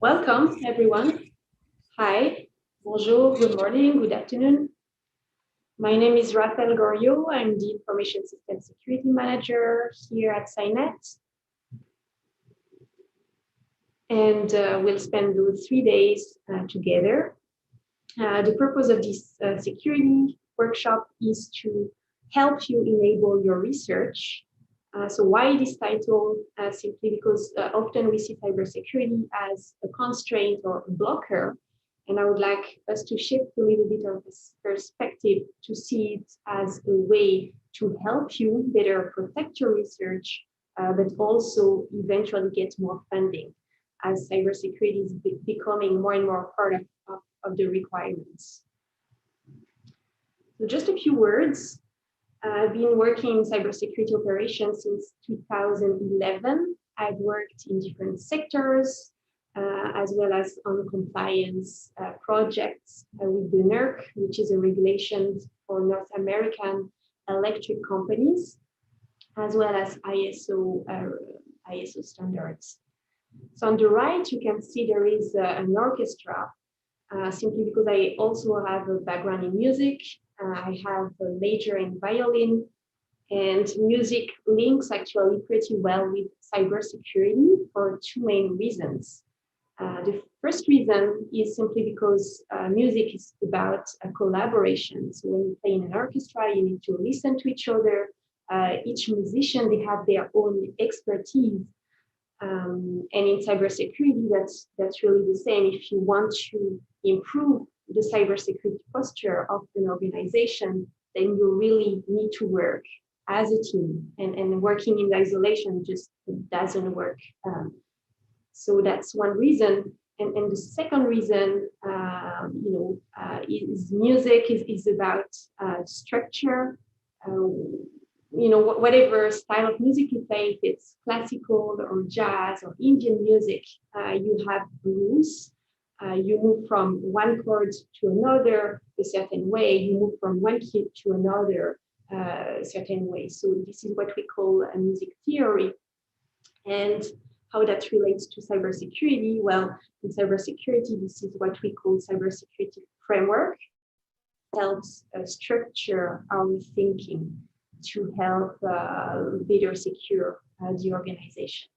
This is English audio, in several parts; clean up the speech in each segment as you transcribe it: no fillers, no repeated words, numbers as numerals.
Welcome, everyone. Hi, bonjour, good morning, good afternoon. My name is Rafael Gorio. I'm the Information System Security Manager here at SciNet. And we'll spend those 3 days together. The purpose of this security workshop is to help you enable your research. So why this title? Simply because often we see cybersecurity as a constraint or a blocker. And I would like us to shift a little bit of this perspective to see it as a way to help you better protect your research, but also eventually get more funding as cybersecurity is becoming more and more part of the requirements. So just a few words. I've been working in cybersecurity operations since 2011. I've worked in different sectors, as well as on compliance projects with the NERC, which is a regulation for North American electric companies, as well as ISO standards. So on the right, you can see there is an orchestra, simply because I also have a background in music. I have a major in violin, and music links actually pretty well with cybersecurity for two main reasons. The first reason is simply because music is about a collaboration. So when you play in an orchestra, you need to listen to each other. Each musician, they have their own expertise. And in cybersecurity, that's really the same. If you want to improve the cybersecurity posture of an organization, then you really need to work as a team. And working in isolation just doesn't work. So that's one reason. And the second reason, is music is about structure. Whatever style of music you play, if it's classical or jazz or Indian music, you have rules. You move from one chord to another a certain way. You move from one key to another a certain way. So this is what we call a music theory. And how that relates to cybersecurity? Well, in cybersecurity, this is what we call cybersecurity framework. It helps structure our thinking to help better secure the organization.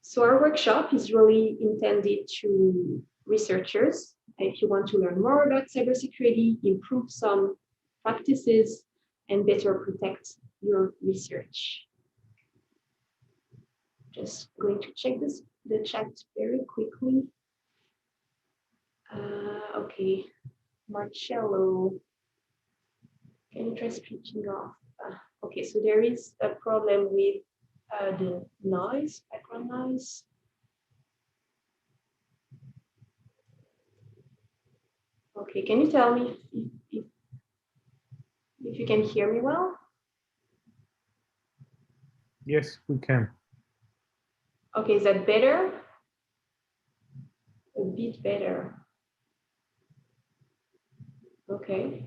So our workshop is really intended to researchers. If you want to learn more about cybersecurity, improve some practices, and better protect your research. Just going to check the chat very quickly. Okay. Marcello, can you try switching off? Okay, so there is a problem with the noise, background noise. Okay, can you tell me if you can hear me well? Yes, we can. Okay, is that better? A bit better. Okay.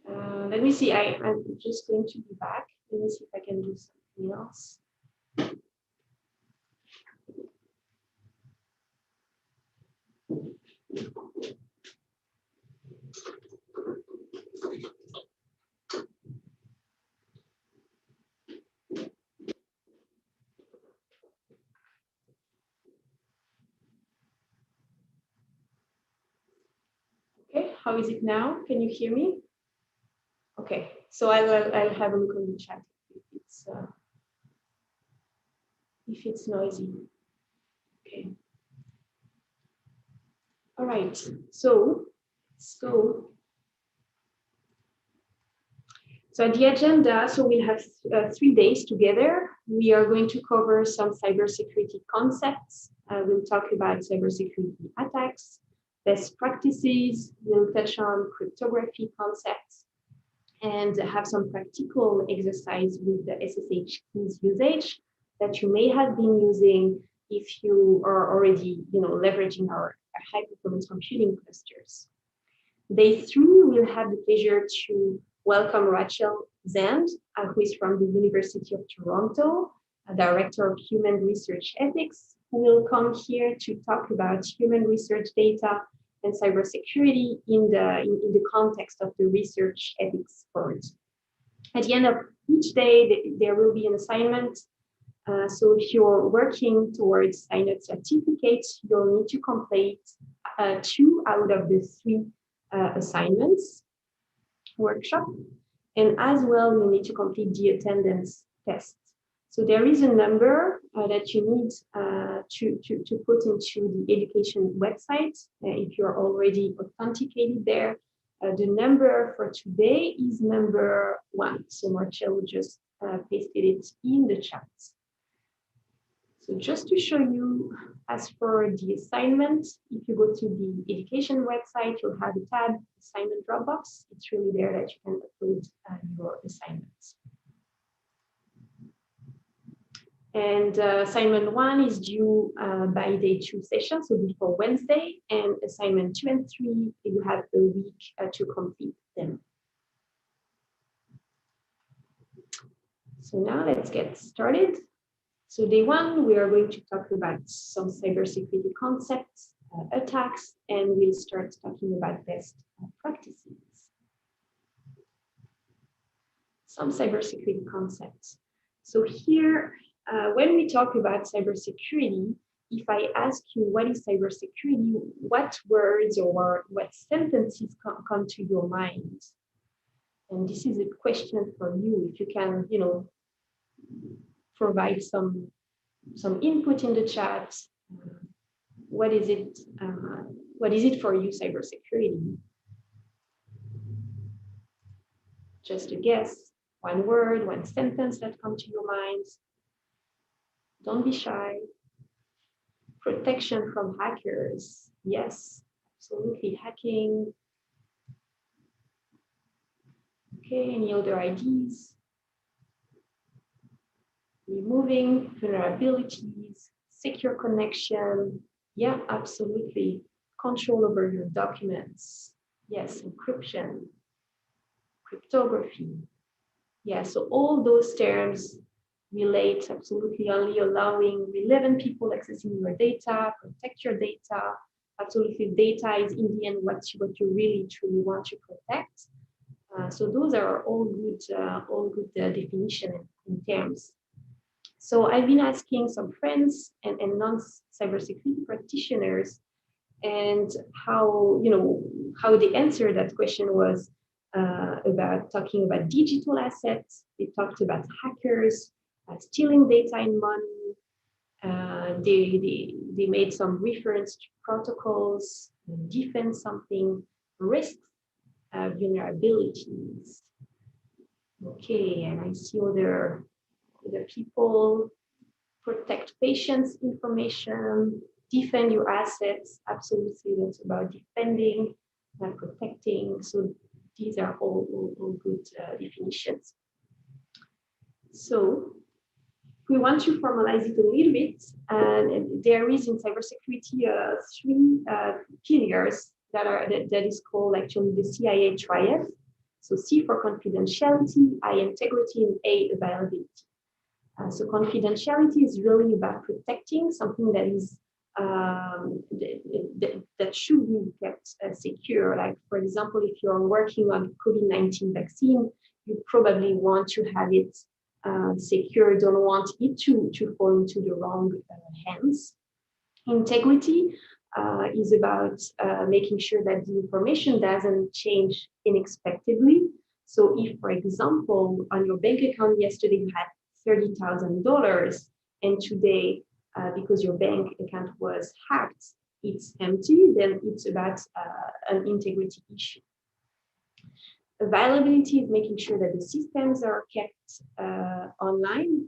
Let me see. I'm just going to be back. Let me see if I can do something else. Okay, how is it now? Can you hear me? Okay, so I'll have a look on the chat if it's noisy. Okay. All right. So the agenda. So we'll have 3 days together. We are going to cover some cybersecurity concepts. We'll talk about cybersecurity attacks, best practices. We'll touch on cryptography concepts, and have some practical exercise with the SSH keys usage that you may have been using if you are already, leveraging our high performance computing clusters. Day 3, we'll have the pleasure to welcome Rachel Zand, who is from the University of Toronto. Director of Human Research Ethics, who will come here to talk about human research data and cybersecurity in the context of the research ethics board. At the end of each day, there will be an assignment. So if you're working towards SciNet certificates, you'll need to complete 2 out of the 3 assignments workshop. And as well, you need to complete the attendance test. So there is a number that you need to put into the education website if you're already authenticated there. The number for today is number 1. So Marcelo just pasted it in the chat. So just to show you, as for the assignment, if you go to the education website, you'll have a tab, assignment Dropbox. It's really there that you can upload your assignments. And assignment 1 is due by day 2 session, so before Wednesday, and assignment 2 and 3, you have a week to complete them. So now let's get started. So day 1, we are going to talk about some cybersecurity concepts, attacks, and we'll start talking about best practices. Some cybersecurity concepts. So here, when we talk about cybersecurity, if I ask you what is cybersecurity, what words or what sentences come to your mind? And this is a question for you. If you can, provide some input in the chat. What is it? What is it for you, cybersecurity? Just a guess. 1 word, 1 sentence that comes to your mind. Don't be shy. Protection from hackers. Yes, absolutely. Hacking. Okay, any other ideas? Removing vulnerabilities, secure connection. Yeah, absolutely. Control over your documents. Yes, encryption, cryptography. Yeah, so all those terms relate absolutely only allowing relevant people accessing your data, protect your data. Absolutely, data is in the end what you really truly want to protect. So those are all good definition in terms. So I've been asking some friends and non-cybersecurity practitioners, and how they answered that question was about talking about digital assets. They talked about hackers stealing data and money. They made some reference to protocols, defend something, risks, vulnerabilities. Okay, and I see other people. Protect patients' information, defend your assets. Absolutely, that's about defending and protecting. So these are all good definitions. So we want to formalize it a little bit, and there is in cybersecurity 3 pillars that is called actually the CIA triad. So C for confidentiality, I integrity, and A availability. So confidentiality is really about protecting something that is that should be kept secure. Like, for example, if you're working on COVID-19 vaccine, you probably want to have it secure. Don't want it to fall into the wrong hands. Integrity is about making sure that the information doesn't change unexpectedly. So if, for example, on your bank account yesterday you had $30,000, and today, because your bank account was hacked, it's empty, then it's about an integrity issue. Availability is making sure that the systems are kept online.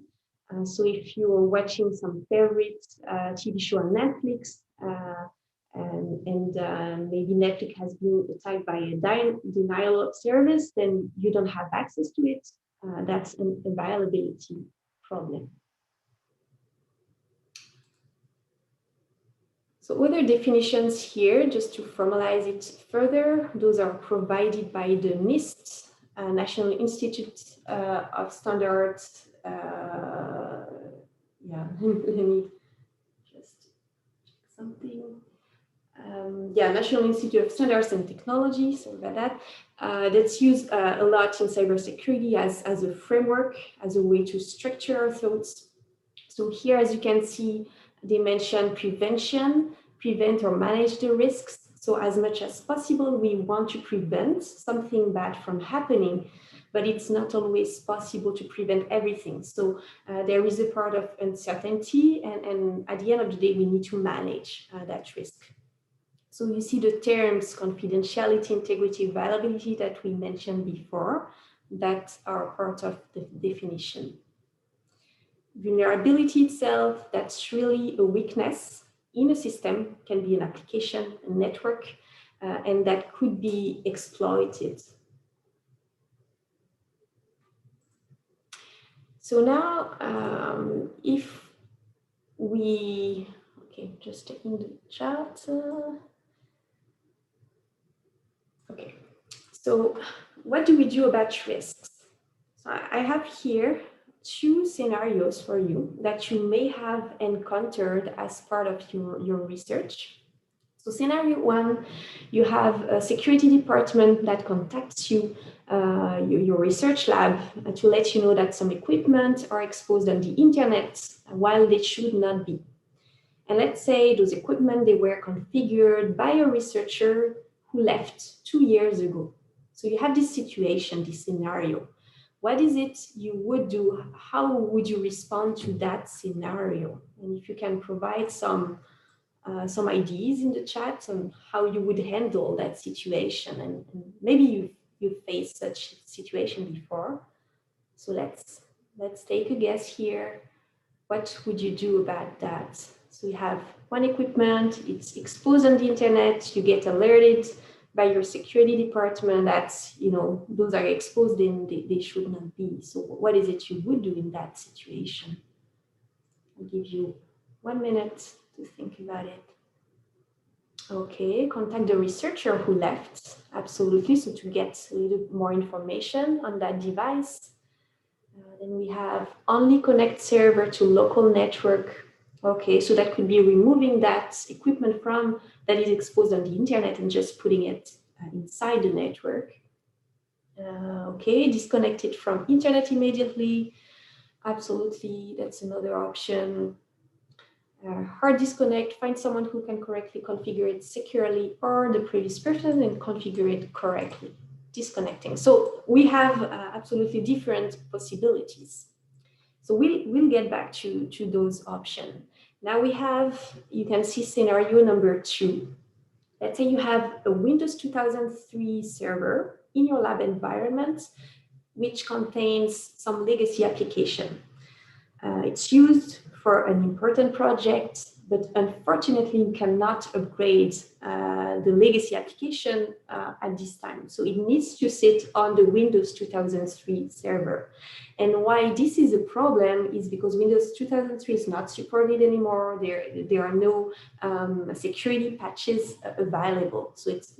So if you're watching some favorite TV show on Netflix, and maybe Netflix has been attacked by a denial of service, then you don't have access to it. That's an availability problem. So other definitions here, just to formalize it further, those are provided by the NIST, National Institute of Standards yeah, let me just check something. Yeah, National Institute of Standards and Technology, sorry about that. That's used a lot in cybersecurity as a framework, as a way to structure our thoughts. So here, as you can see, they mention prevention, prevent or manage the risks. So as much as possible, we want to prevent something bad from happening, but it's not always possible to prevent everything. So there is a part of uncertainty, and at the end of the day, we need to manage that risk. So you see the terms confidentiality, integrity, availability that we mentioned before, that are part of the definition. Vulnerability itself, that's really a weakness in a system, can be an application, a network, and that could be exploited. So now, if we, okay, just taking the chart. Okay, so what do we do about risks? So I have here two scenarios for you that you may have encountered as part of your research. So scenario one, you have a security department that contacts you, your research lab, to let you know that some equipment are exposed on the internet while they should not be. And let's say those equipment, they were configured by a researcher who left 2 years ago. So you have this situation, this scenario. What is it you would do? How would you respond to that scenario? And if you can provide some ideas in the chat on how you would handle that situation, and maybe you faced such situation before. So let's take a guess here. What would you do about that? So you have one equipment, it's exposed on the internet, you get alerted by your security department that, you know, those are exposed and they should not be. So what is it you would do in that situation? I'll give you 1 minute to think about it. Okay, contact the researcher who left, absolutely, so to get a little more information on that device. Then we have only connect server to local network. Okay, so that could be removing that equipment from that is exposed on the internet and just putting it inside the network. Okay, disconnect it from internet immediately. Absolutely, that's another option. Hard disconnect, find someone who can correctly configure it securely, or the previous person and configure it correctly. Disconnecting. So we have absolutely different possibilities. So we'll get back to those options. Now we have, you can see scenario number 2. Let's say you have a Windows 2003 server in your lab environment, which contains some legacy application. It's used for an important project, but unfortunately you cannot upgrade the legacy application at this time. So it needs to sit on the Windows 2003 server. And why this is a problem is because Windows 2003 is not supported anymore. There are no security patches available. So it's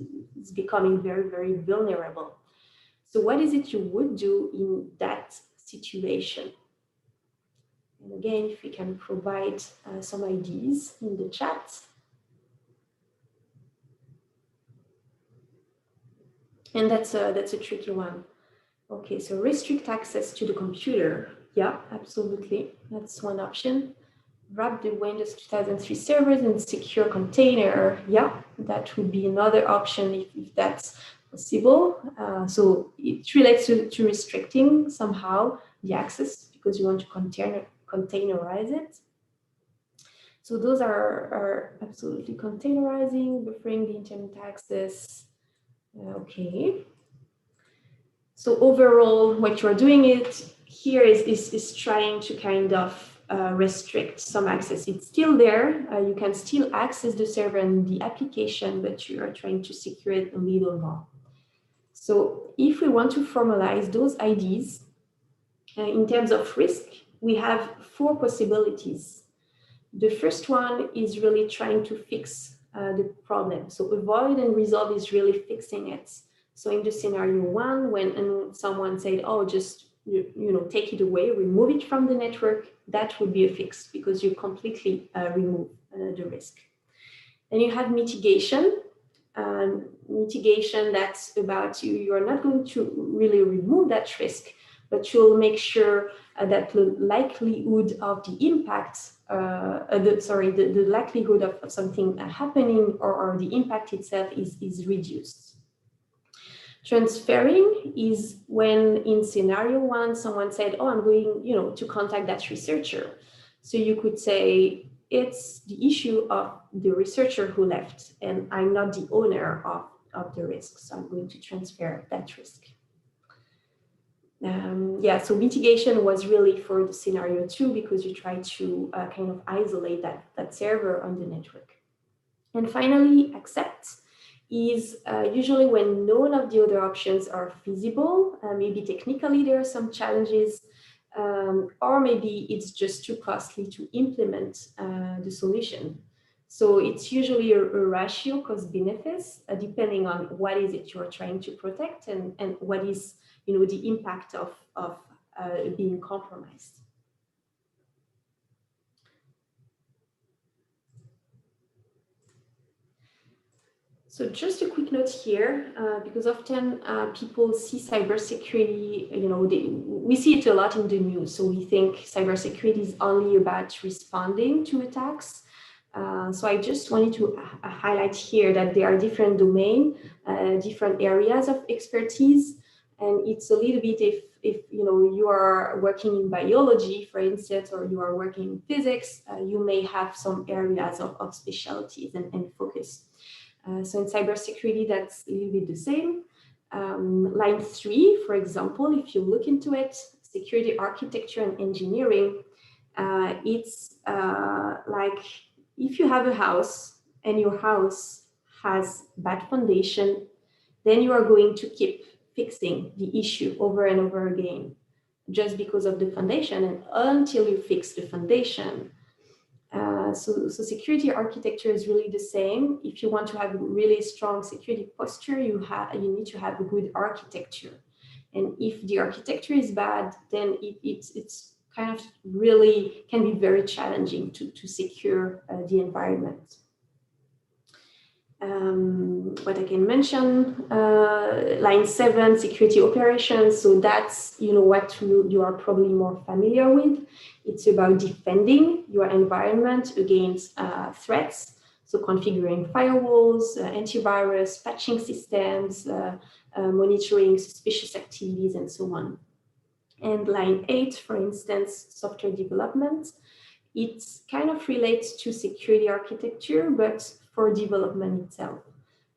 becoming very, very vulnerable. So what is it you would do in that situation? And again, if we can provide some ideas in the chat. And that's a tricky one. Okay, so restrict access to the computer. Yeah, absolutely. That's one option. Wrap the Windows 2003 servers in secure container. Yeah, that would be another option if that's possible. So it relates to restricting somehow the access because you want to containerize it. So those are absolutely containerizing, buffering the internet access. Okay. So overall, what you're doing here is trying to kind of restrict some access. It's still there. You can still access the server and the application, but you are trying to secure it a little more. So if we want to formalize those IDs in terms of risk, we have 4 possibilities. The first one is really trying to fix the problem. So avoid and resolve is really fixing it. So in the scenario 1, when someone said, oh, just take it away, remove it from the network, that would be a fix because you completely remove the risk. Then you have mitigation. Mitigation, that's about you are not going to really remove that risk, but you'll make sure that the likelihood of the impact, the likelihood of something happening or the impact itself is reduced. Transferring is when in scenario one, someone said, oh, I'm going, to contact that researcher. So you could say, it's the issue of the researcher who left, and I'm not the owner of the risk, so I'm going to transfer that risk. So mitigation was really for the scenario two because you try to kind of isolate that server on the network. And finally, accept is usually when none of the other options are feasible. Maybe technically there are some challenges, or maybe it's just too costly to implement the solution. So it's usually a ratio cost-benefits, depending on what is it you're trying to protect and what is the impact of being compromised. So just a quick note here, because often people see cybersecurity, we see it a lot in the news. So we think cybersecurity is only about responding to attacks. So I just wanted to highlight here that there are different domains, different areas of expertise. And it's a little bit if you are working in biology, for instance, or you are working in physics, you may have some areas of specialties and focus. So in cybersecurity, that's a little bit the same. Line 3, for example, if you look into it, security architecture and engineering, it's like if you have a house and your house has bad foundation, then you are going to keep fixing the issue over and over again, just because of the foundation and until you fix the foundation. So security architecture is really the same. If you want to have a really strong security posture, you need to have a good architecture. And if the architecture is bad, then it's kind of really can be very challenging to secure the environment. What I can mention, line 7, security operations. So that's what you are probably more familiar with. It's about defending your environment against threats. So configuring firewalls, antivirus, patching systems, monitoring suspicious activities, and so on. And line 8, for instance, software development. It kind of relates to security architecture, but for development itself.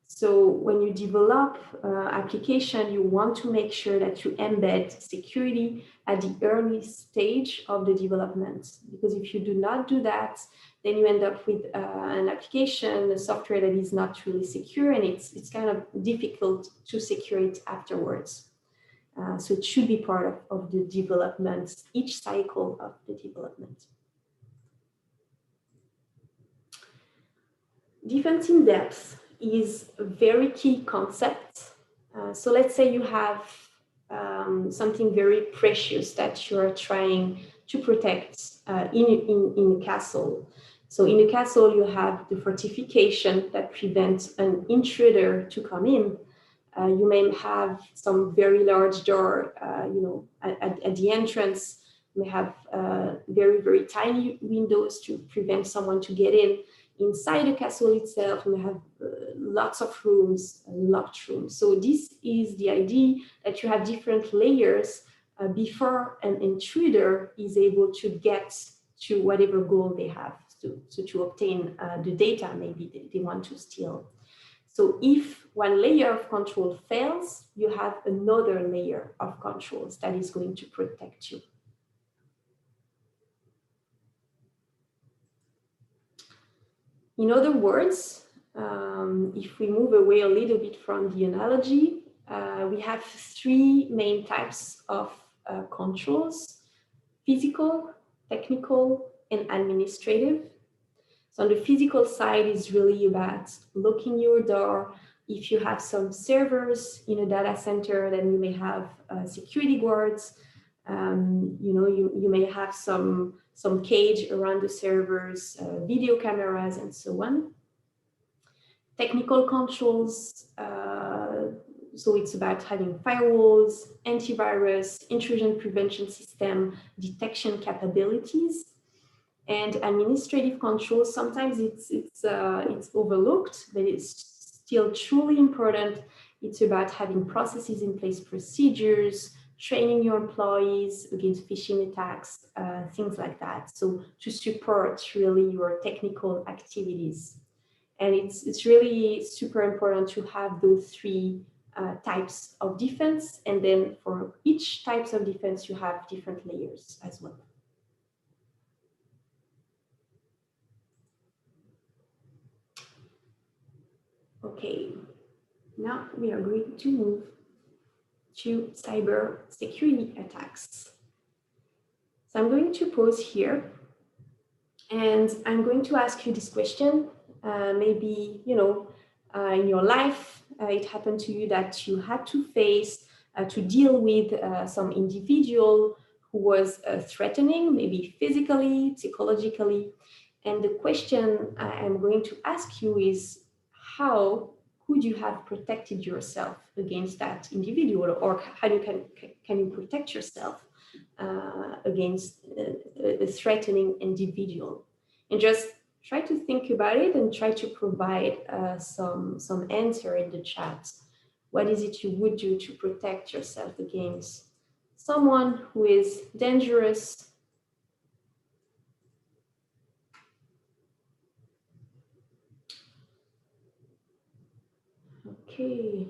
So when you develop application, you want to make sure that you embed security at the early stage of the development. Because if you do not do that, then you end up with an application, a software that is not really secure, and it's kind of difficult to secure it afterwards. So it should be part of the development, each cycle of the development. Defense in depth is a very key concept. So let's say you have something very precious that you are trying to protect in a castle. So in a castle, you have the fortification that prevents an intruder to come in. You may have some very large door, at the entrance. You may have very, very tiny windows to prevent someone to get in. Inside the castle itself, you may have lots of rooms, locked rooms. So this is the idea that you have different layers before an intruder is able to get to whatever goal they have, so to obtain the data maybe they want to steal. So if one layer of control fails, you have another layer of controls that is going to protect you. In other words, if we move away a little bit from the analogy, we have 3 main types of controls: physical, technical, and administrative. So on the physical side is really about locking your door. If you have some servers in a data center, then you may have security guards. You may have some cage around the servers, video cameras, and so on. Technical controls, so it's about having firewalls, antivirus, intrusion prevention system, detection capabilities, and administrative controls. Sometimes it's overlooked, but it's still truly important. It's about having processes in place, procedures, training your employees against phishing attacks, things like that. So to support really your technical activities. And it's really super important to have those three types of defense. And then for each types of defense, you have different layers as well. Okay, now we are going to move to cybersecurity attacks. So I'm going to pause here and I'm going to ask you this question. Maybe, in your life, it happened to you that you had to face, to deal with some individual who was threatening, maybe physically, psychologically. And the question I'm going to ask you is, how could you have protected yourself against that individual, or how can you protect yourself against a threatening individual? And just try to think about it and try to provide some answer in the chat. What is it you would do to protect yourself against someone who is dangerous? Okay.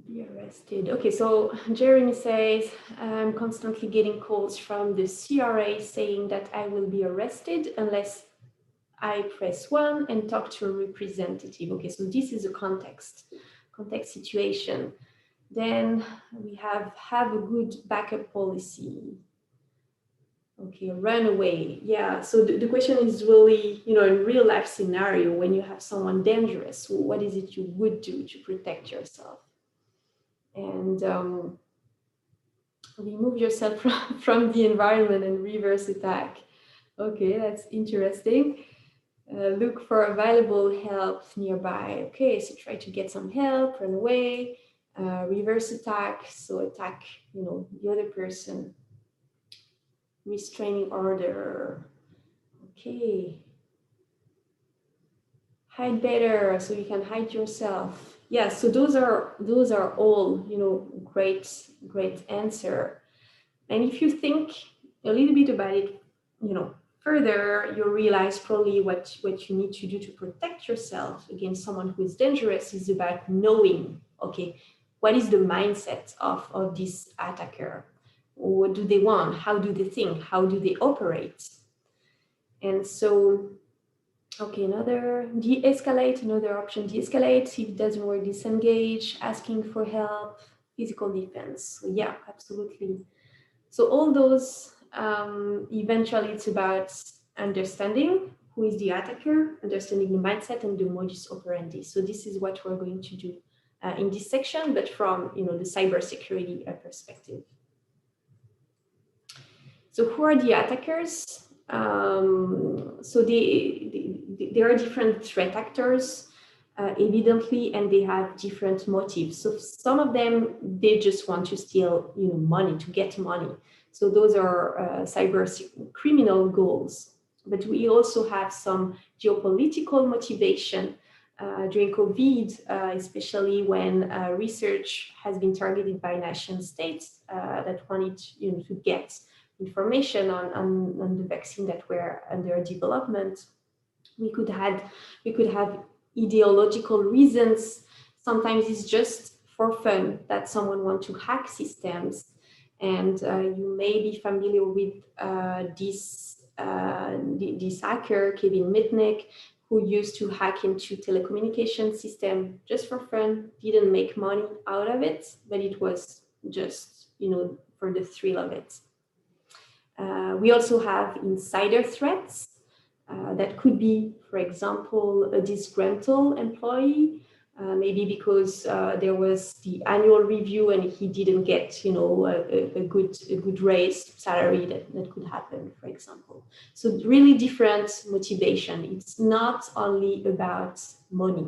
Be arrested. Okay, so Jeremy says, I'm constantly getting calls from the CRA saying that I will be arrested unless I press 1 and talk to a representative. Okay, so this is a context situation. Then we have a good backup policy. Okay, run away. Yeah, so the question is really, in real life scenario, when you have someone dangerous, what is it you would do to protect yourself? And remove yourself from the environment and reverse attack. Okay, that's interesting. Look for available help nearby. Okay, so try to get some help, run away, reverse attack, so attack, the other person. Restraining order. Okay. Hide better, so you can hide yourself. Yeah, so those are all, great answer. And if you think a little bit about it, further, you'll realize probably what you need to do to protect yourself against someone who is dangerous is about knowing, okay, what is the mindset of this attacker? What do they want? How do they think? How do they operate? And so, okay, another de-escalate, another option, de-escalate. If it doesn't work, disengage, asking for help, physical defense. So yeah, absolutely. So all those, eventually it's about understanding who is the attacker, understanding the mindset and the modus operandi. So this is what we're going to do in this section, but from the cybersecurity perspective. So who are the attackers? So there are different threat actors, evidently, and they have different motives. So some of them, they just want to steal, money, to get money. So those are cyber criminal goals. But we also have some geopolitical motivation during COVID, especially when research has been targeted by nation states that wanted to get information on the vaccine that were under development. We could have ideological reasons. Sometimes it's just for fun that someone wants to hack systems. And you may be familiar with this hacker, Kevin Mitnick, who used to hack into telecommunication system just for fun, didn't make money out of it, but it was just, for the thrill of it. We also have insider threats that could be, for example, a disgruntled employee Maybe because there was the annual review and he didn't get, a good raise salary that could happen, for example. So really different motivation. It's not only about money.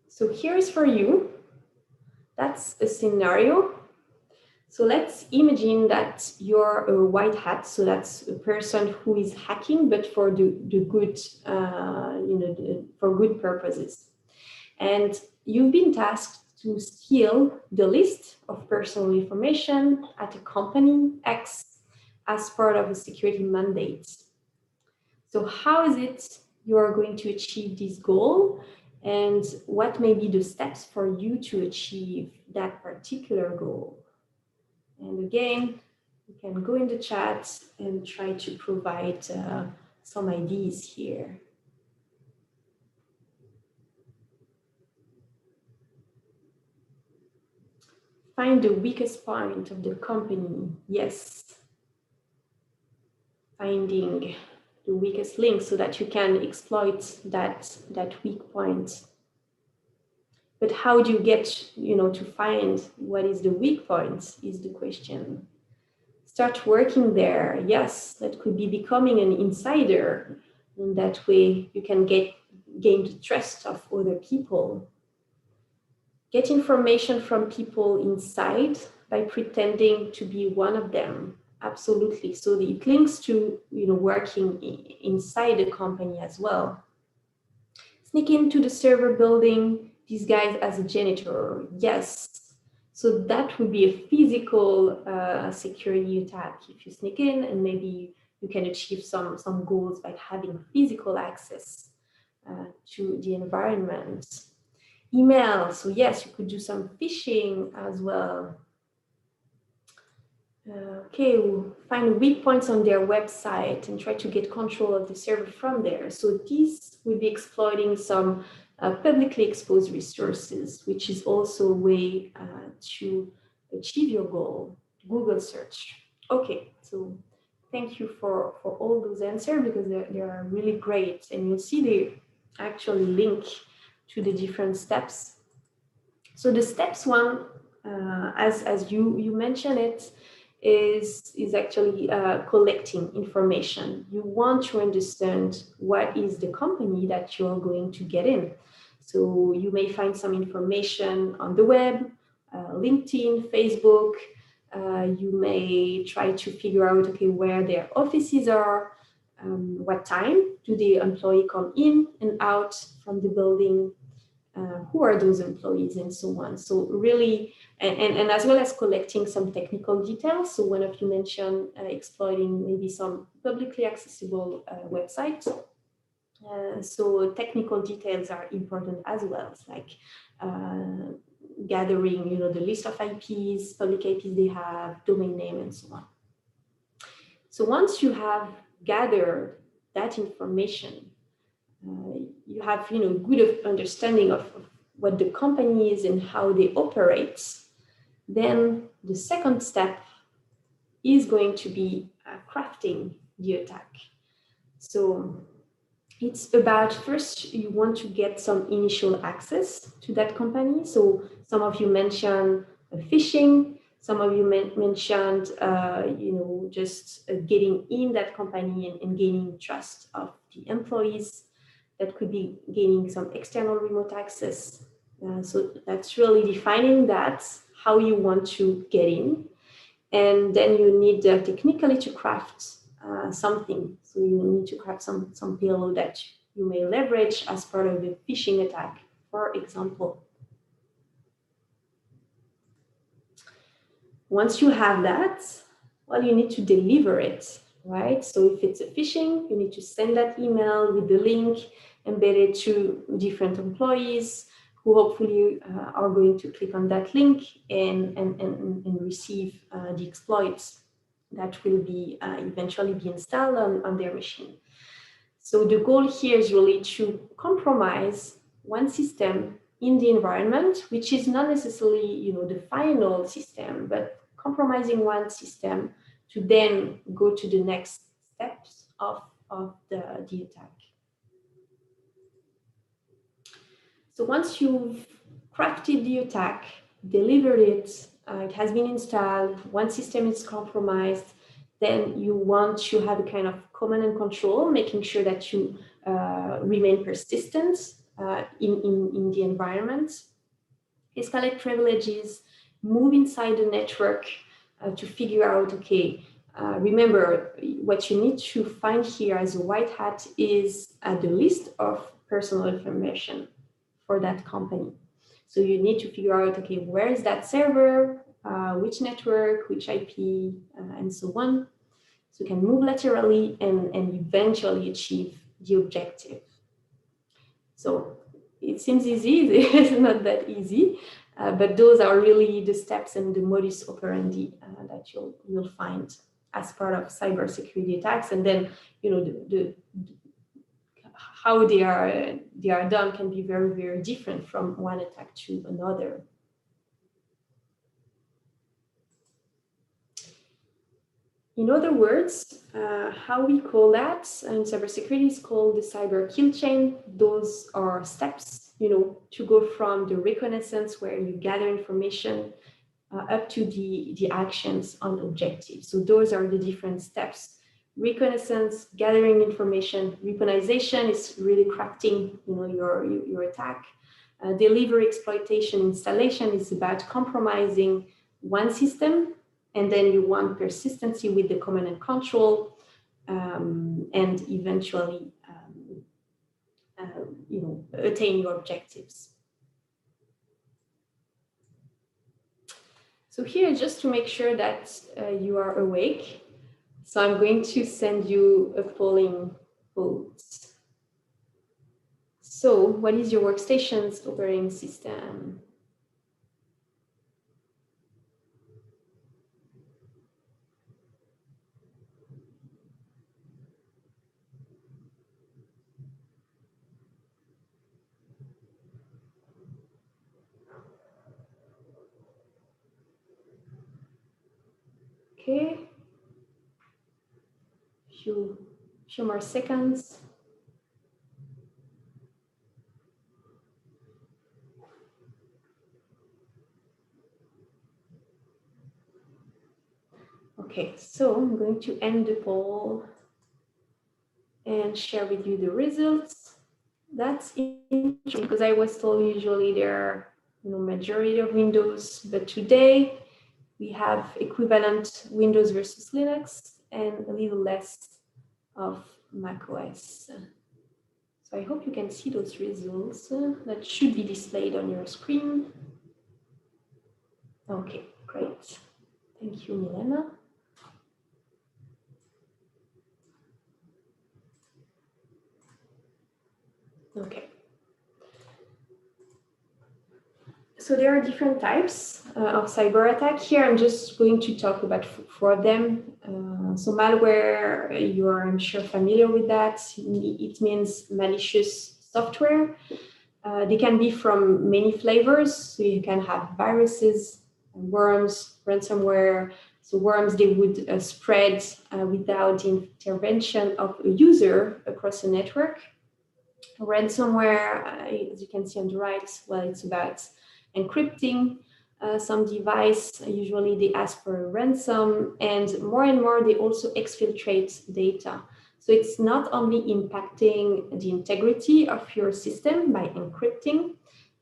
So here's for you. That's a scenario. So let's imagine that you're a white hat. So that's a person who is hacking, but for the good, for good purposes. And you've been tasked to steal the list of personal information at a company X as part of a security mandate. So how is it you are going to achieve this goal? And what may be the steps for you to achieve that particular goal? And again, you can go in the chat and try to provide some ideas here. Find the weakest point of the company. Yes. Finding the weakest link so that you can exploit that weak point. But how do you get, to find what is the weak point is the question. Start working there. Yes, that could be becoming an insider. And that way you can gain the trust of other people. Get information from people inside by pretending to be one of them. Absolutely. So it links to, working inside the company as well. Sneak into the server building, disguise as a janitor. Yes. So that would be a physical security attack. If you sneak in, and maybe you can achieve some goals by having physical access to the environment. Email. So yes, you could do some phishing as well. Okay, we'll find weak points on their website and try to get control of the server from there. So this would be exploiting some publicly exposed resources, which is also a way to achieve your goal. Google search. Okay, so thank you for all those answers, because they are really great, and you'll see they actually link to the different steps. So the steps one, as you mentioned it, is actually collecting information. You want to understand what is the company that you're going to get in. So you may find some information on the web, LinkedIn, Facebook. You may try to figure out, okay, where their offices are, what time do the employee come in and out from the building, who are those employees, and so on. So really, and as well as collecting some technical details. So one of you mentioned exploiting maybe some publicly accessible websites. So technical details are important as well. It's like gathering, the list of IPs, public IPs they have, domain name, and so on. So once you have gathered that information, you have, good understanding of what the company is and how they operate, then the second step is going to be crafting the attack. So it's about, first, you want to get some initial access to that company. So some of you mentioned phishing. Some of you mentioned, just getting in that company and gaining trust of the employees. That could be gaining some external remote access. So that's really defining that, how you want to get in. And then you need technically to craft something. So you need to craft some payload that you may leverage as part of a phishing attack, for example. Once you have that, well, you need to deliver it, right? So if it's a phishing, you need to send that email with the link embedded to different employees who hopefully are going to click on that link and receive the exploits that will be eventually be installed on their machine. So the goal here is really to compromise one system in the environment, which is not necessarily, the final system, but compromising one system to then go to the next steps of the attack. So once you've crafted the attack, delivered it, it has been installed, one system is compromised, then you want to have a kind of command and control, making sure that you remain persistent in the environment, escalate privileges, move inside the network to figure out, okay, remember what you need to find here as a white hat is the list of personal information for that company. So you need to figure out, okay, where is that server, which network, which IP, and so on. So you can move laterally and eventually achieve the objective. So it seems easy, it's not that easy, but those are really the steps and the modus operandi that you'll find as part of cybersecurity attacks. And then, you know, how they are done can be very, very different from one attack to another. In other words, how we call that in cybersecurity is called the cyber kill chain. Those are steps, you know, to go from the reconnaissance where you gather information up to the actions on objectives. So those are the different steps. Reconnaissance, gathering information. Weaponization is really crafting, you know, your attack. Delivery, exploitation, installation is about compromising one system, and then you want persistency with the command and control, and eventually, you know, attain your objectives. So here, just to make sure that you are awake, so I'm going to send you a polling vote. So what is your workstation's operating system? Okay. Few more seconds. Okay, so I'm going to end the poll and share with you the results. That's interesting because I was told usually there are, you know, majority of Windows, but today we have equivalent Windows versus Linux and a little less of Mac OS. So I hope you can see those results that should be displayed on your screen. Okay, great. Thank you, Milena. Okay. So there are different types of cyber attack. Here I'm just going to talk about four of them. So malware, you're, I'm sure, familiar with that. It means malicious software. They can be from many flavors. So you can have viruses, worms, ransomware. So worms, they would spread without the intervention of a user across a network. Ransomware, as you can see on the right, well, it's about encrypting some device. Usually they ask for a ransom, and more they also exfiltrate data. So it's not only impacting the integrity of your system by encrypting,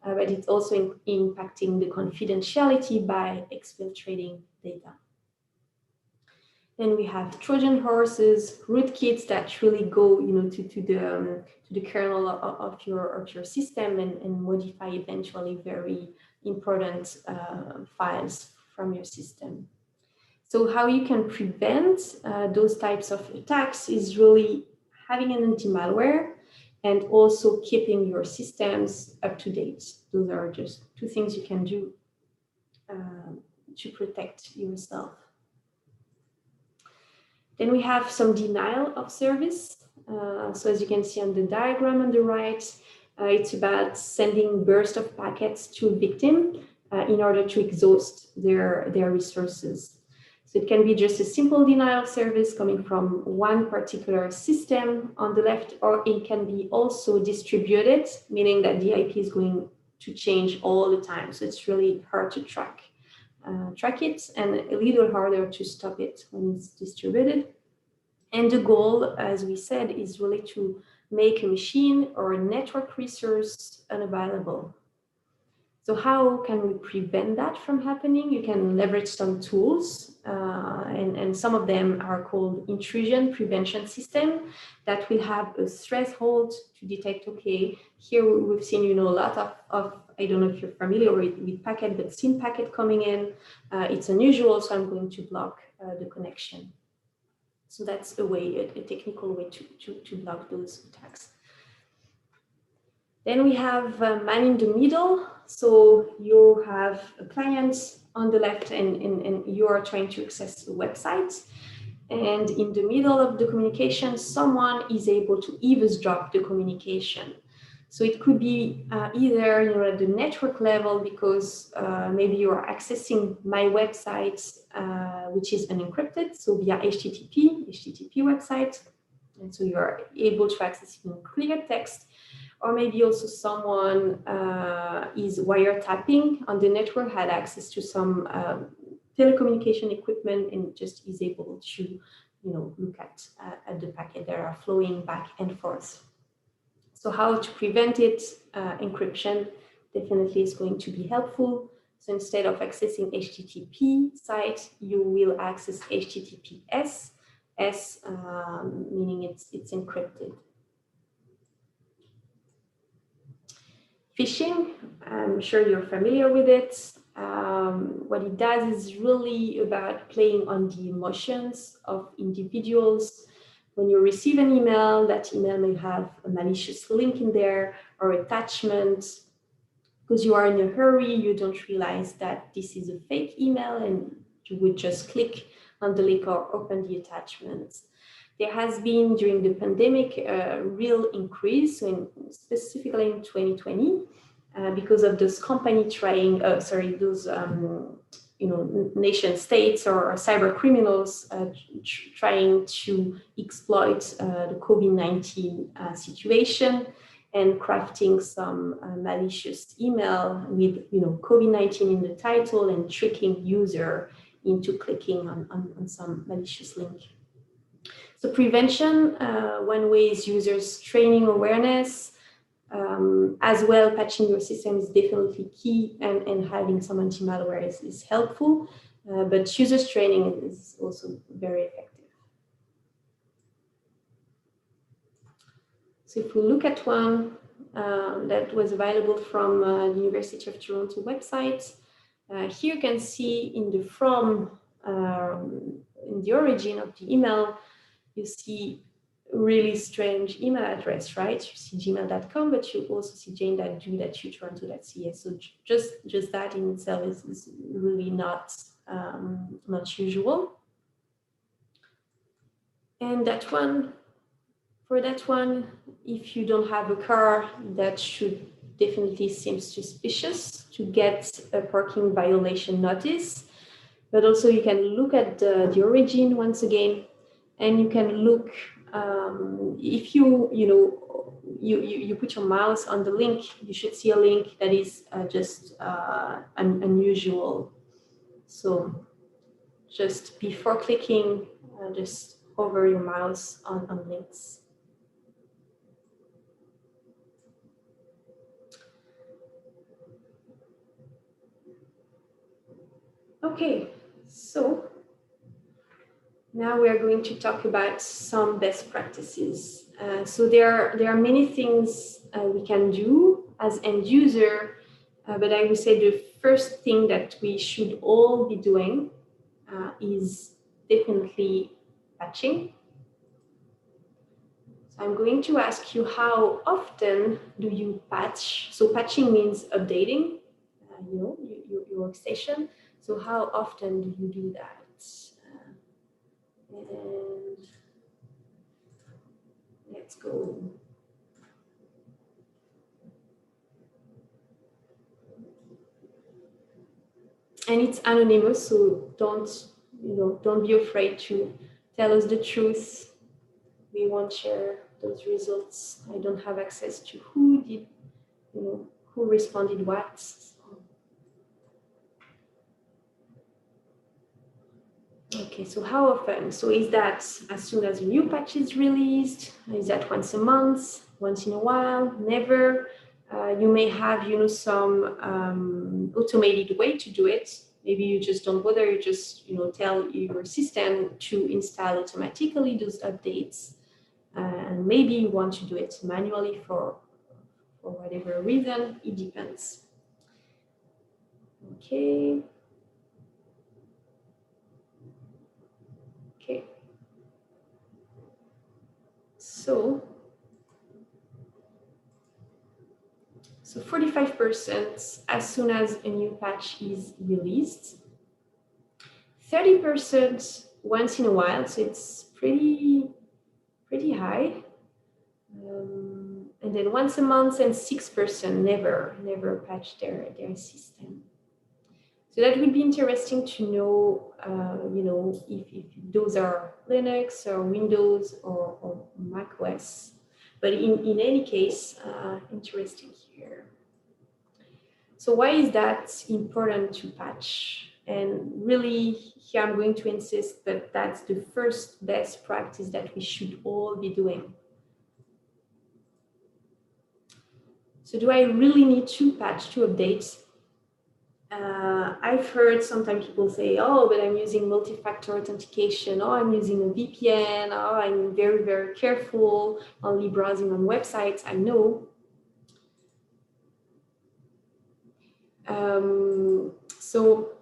but it's also impacting the confidentiality by exfiltrating data. Then we have Trojan horses, rootkits that really go, you know, to the kernel of your system and modify eventually very important files from your system. So how you can prevent those types of attacks is really having an anti-malware and also keeping your systems up to date. Those are just two things you can do to protect yourself. Then we have some denial of service. So as you can see on the diagram on the right, it's about sending burst of packets to a victim in order to exhaust their resources. So it can be just a simple denial of service coming from one particular system on the left, or it can be also distributed, meaning that the IP is going to change all the time. So it's really hard to track it, and a little harder to stop it when it's distributed. And the goal, as we said, is really to make a machine or a network resource unavailable. So how can we prevent that from happening? You can leverage some tools, and some of them are called intrusion prevention system that will have a threshold to detect, okay, here we've seen, a lot of I don't know if you're familiar with packet, but SYN packet coming in. It's unusual, so I'm going to block the connection. So that's a way, a technical way to block those attacks. Then we have man in the middle. So you have a client on the left, and you are trying to access a website. And in the middle of the communication, someone is able to eavesdrop the communication. So it could be either at the network level, because maybe you are accessing my website, which is unencrypted, so via HTTP website. And so you are able to access it in clear text. Or maybe also someone is wiretapping on the network, had access to some telecommunication equipment, and just is able to, look at the packet that are flowing back and forth. So how to prevent it? Encryption definitely is going to be helpful. So instead of accessing HTTP site, you will access HTTPS, meaning it's encrypted. Phishing, I'm sure you're familiar with it. What it does is really about playing on the emotions of individuals. When you receive an email, that email may have a malicious link in there or attachment. Because you are in a hurry, you don't realize that this is a fake email, and you would just click on the link or open the attachment. There has been, during the pandemic, a real increase, specifically in 2020, because of those companies trying, those nation states or cyber criminals trying to exploit the COVID-19 situation and crafting some malicious email with COVID-19 in the title and tricking user into clicking on some malicious link. So prevention, one way is users training awareness. As well, patching your system is definitely key, and having some anti-malware is helpful, but users training is also very effective. So if we look at one that was available from the University of Toronto website, here you can see in the in the origin of the email, you see really strange email address, right? You see gmail.com, but you also see jane.du.utoronto.ca. So just that in itself is really not usual. And for that one, if you don't have a car, that should definitely seem suspicious to get a parking violation notice. But also you can look at the origin once again, and you can look, if you put your mouse on the link, you should see a link that is just unusual. So just before clicking, just hover your mouse on links. Okay, so now we are going to talk about some best practices. So there are many things we can do as end user, but I would say the first thing that we should all be doing is definitely patching. So I'm going to ask you, how often do you patch? So patching means updating, your workstation. So how often do you do that? And let's go. And it's anonymous, so don't don't be afraid to tell us the truth. We won't share those results. I don't have access to who did, who responded what. Okay, so how often? So is that as soon as a new patch is released? Is that once a month, once in a while, never? You may have, some automated way to do it. Maybe you just don't bother, you just, tell your system to install automatically those updates. And maybe you want to do it manually for whatever reason, it depends. Okay. Okay. So 45% as soon as a new patch is released, 30% once in a while, so it's pretty high. And then once a month, and 6% never patch their system. So that would be interesting to know, if those are Linux or Windows or Mac OS. But in any case, interesting here. So why is that important to patch? And really, here I'm going to insist that that's the first best practice that we should all be doing. So do I really need to patch to update? I've heard sometimes people say, oh, but I'm using multi-factor authentication, or I'm using a VPN, or I'm very, very careful, only browsing on websites. I know. So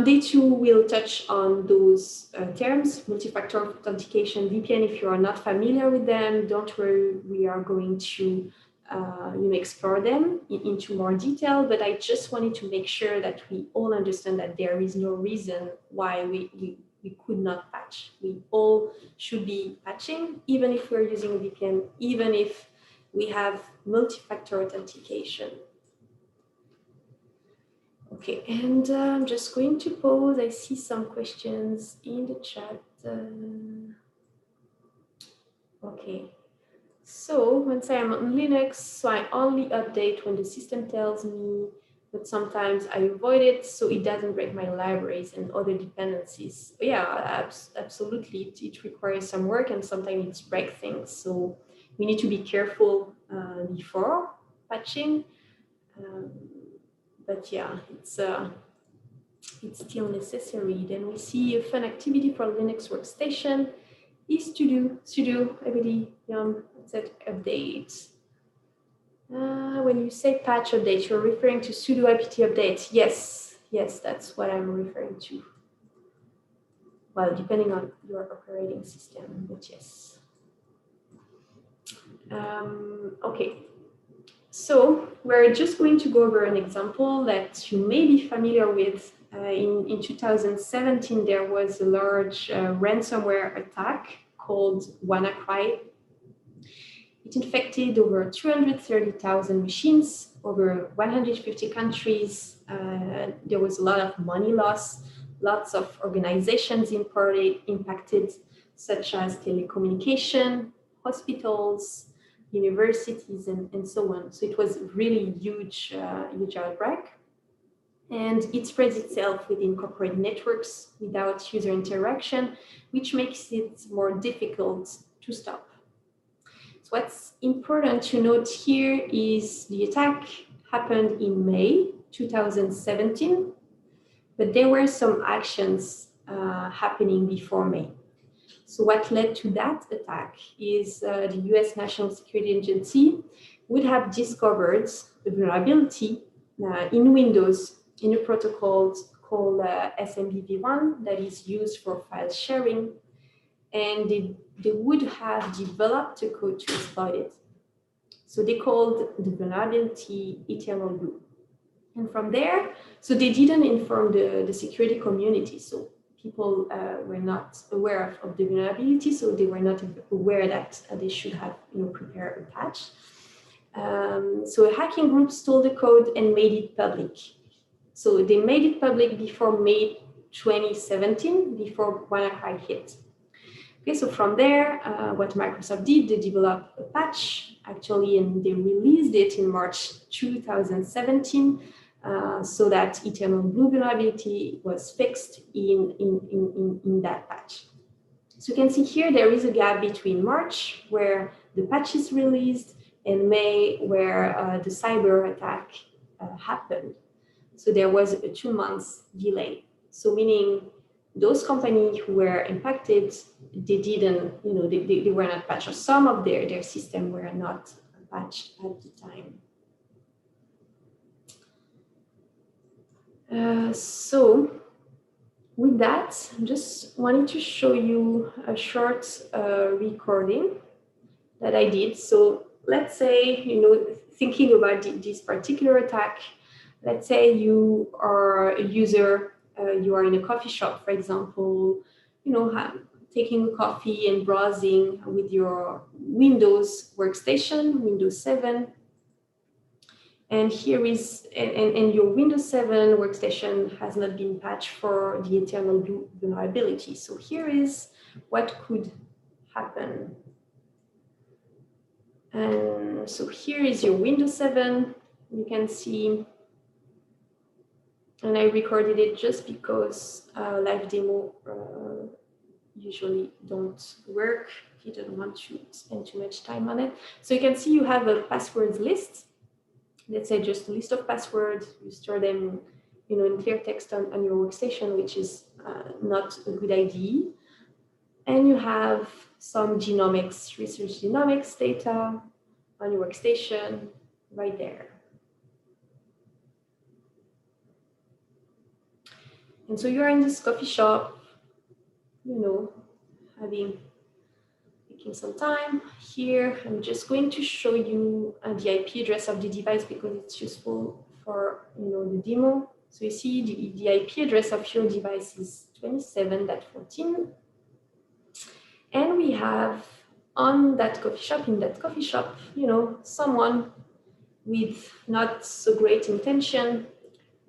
day 2 will touch on those terms, multi-factor authentication, VPN. If you are not familiar with them, don't worry, we are going to explore them into more detail, but I just wanted to make sure that we all understand that there is no reason why we could not patch. We all should be patching, even if we're using a VPN, even if we have multi-factor authentication. Okay, and I'm just going to pause. I see some questions in the chat. Okay. So once I am on Linux, so I only update when the system tells me, but sometimes I avoid it so it doesn't break my libraries and other dependencies. But yeah, absolutely. It requires some work and sometimes it breaks things. So we need to be careful before patching. But yeah, it's still necessary. Then we see a fun activity for Linux workstation is to do sudo apt update. When you say patch update, you're referring to sudo apt update. Yes, that's what I'm referring to. Well, depending on your operating system, but yes. Okay, so we're just going to go over an example that you may be familiar with. In 2017, there was a large ransomware attack called WannaCry. It infected over 230,000 machines, over 150 countries. There was a lot of money loss, lots of organizations impacted, such as telecommunication, hospitals, universities, and so on. So it was really huge outbreak. And it spreads itself within corporate networks without user interaction, which makes it more difficult to stop. So what's important to note here is the attack happened in May 2017, but there were some actions happening before May. So what led to that attack is the US National Security Agency would have discovered a vulnerability in Windows in a protocol called SMBv1 that is used for file sharing, and they would have developed a code to exploit it. So they called the vulnerability eternal loop. And from there, so they didn't inform the security community. So people were not aware of the vulnerability, so they were not aware that they should have prepared a patch. So a hacking group stole the code and made it public. So they made it public before May 2017 before WannaCry hit. Okay, so from there, what Microsoft did, they developed a patch actually, and they released it in March 2017 so that Eternal Blue vulnerability was fixed in that patch. So you can see here there is a gap between March, where the patch is released, and May, where the cyber attack happened. So there was a 2 months delay. So meaning those companies who were impacted, they didn't, they were not patched, or some of their system were not patched at the time. So with that, I'm just wanting to show you a short recording that I did. So let's say, thinking about this particular attack, let's say you are a user, you are in a coffee shop, for example, taking a coffee and browsing with your Windows workstation, Windows 7. And here is, and your Windows 7 workstation has not been patched for the Eternal Blue vulnerability. So here is what could happen. And so here is your Windows 7. You can see, and I recorded it just because live demo usually don't work. You don't want to spend too much time on it. So you can see you have a passwords list. Let's say just a list of passwords. You store them, in clear text on your workstation, which is not a good idea. And you have some genomics, research genomics data on your workstation right there. And so you're in this coffee shop, taking some time. Here, I'm just going to show you the IP address of the device because it's useful for the demo. So you see the IP address of your device is 27.14. And we have in that coffee shop, someone with not so great intention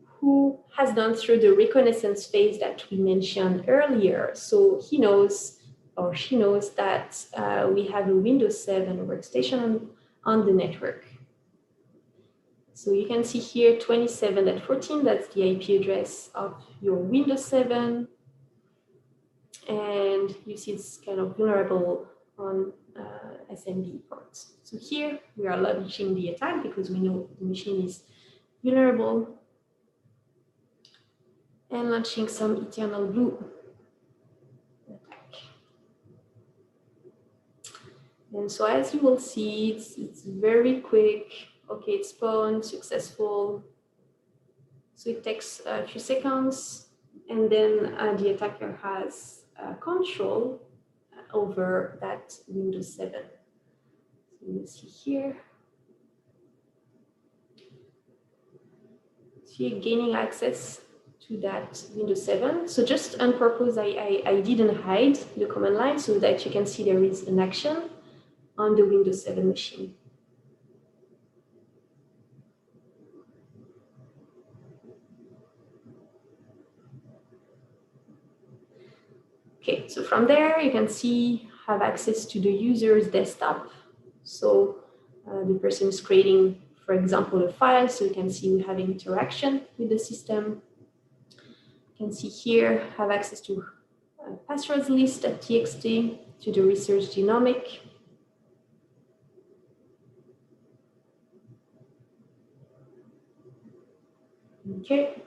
who has gone through the reconnaissance phase that we mentioned earlier. So he knows or she knows that we have a Windows 7 workstation on the network. So you can see here 27.14, that's the IP address of your Windows 7. And you see it's kind of vulnerable on SMB ports. So here we are launching the attack because we know the machine is vulnerable, and launching some Eternal Blue attack. And so as you will see, it's very quick. Okay, it's spawned, successful. So it takes a few seconds, and then the attacker has control over that Windows 7. So you see here. So you're gaining access to that Windows 7. So just on purpose, I didn't hide the command line so that you can see there is an action on the Windows 7 machine. Okay, so from there, you can see have access to the user's desktop. So the person is creating, for example, a file, so you can see we have interaction with the system. You can see here, have access to passwords list.txt, to the research genomic. Okay.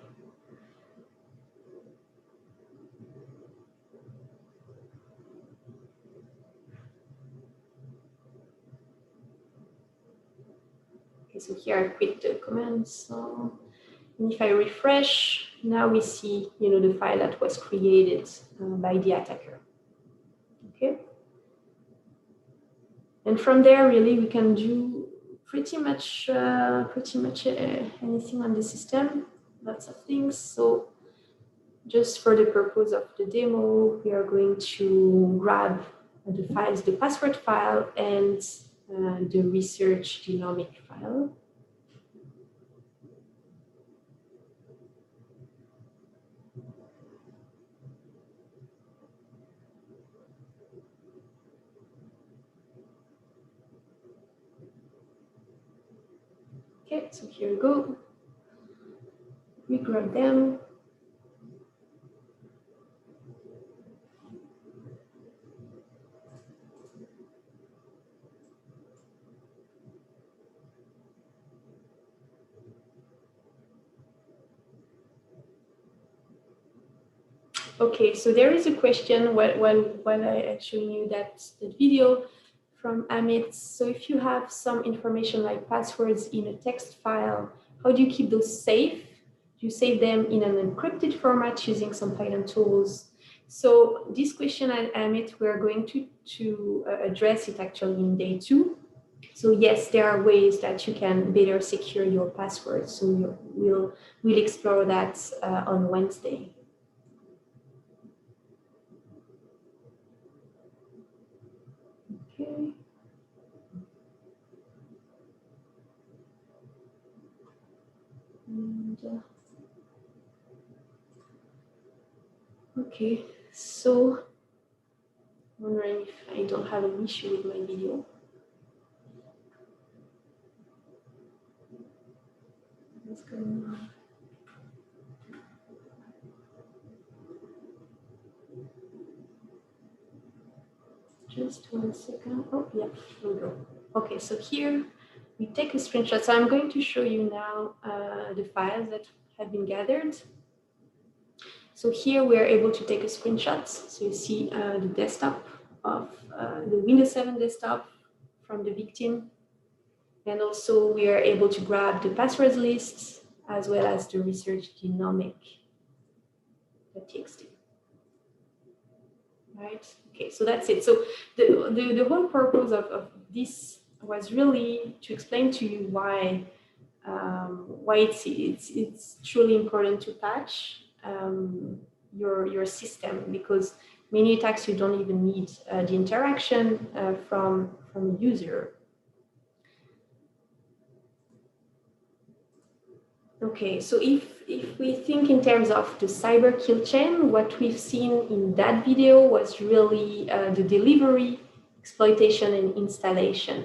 Okay, so here I quit the command. So, and if I refresh, now we see, the file that was created by the attacker. Okay. And from there, really, we can do pretty much anything on the system. Lots of things. So, just for the purpose of the demo, we are going to grab the files, the password file and the research genomic file. Okay, so here we go. We grab them. Okay, so there is a question while I actually knew that video from Amit. So if you have some information like passwords in a text file, how do you keep those safe? Do you save them in an encrypted format using some Python tools? So this question, Amit, we're going to address it actually in day 2. So yes, there are ways that you can better secure your passwords. So we'll explore that on Wednesday. Okay. And, okay, so wondering if I don't have an issue with my video. What's going on? Just 1 second. Oh, yeah, here we go. Okay, so here we take a screenshot. So I'm going to show you now the files that have been gathered. So here we are able to take a screenshot. So you see the desktop of the Windows 7 desktop from the victim. And also we are able to grab the passwords list as well as the research genomic.txt. Right? Okay, so that's it. So the whole purpose of this was really to explain to you why it's truly important to patch your system, because many attacks you don't even need the interaction from a user. Okay, so if we think in terms of the cyber kill chain, what we've seen in that video was really the delivery, exploitation, and installation.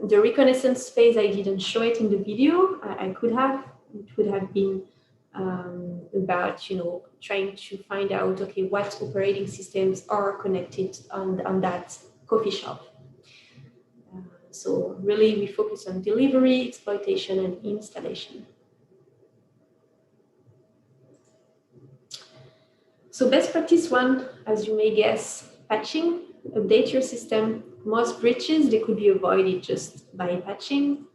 The reconnaissance phase, I didn't show it in the video. I could have. It would have been about trying to find out, okay, what operating systems are connected on that coffee shop. So really we focus on delivery, exploitation, and installation. So best practice 1, as you may guess, patching. Update your system. Most breaches, they could be avoided just by patching.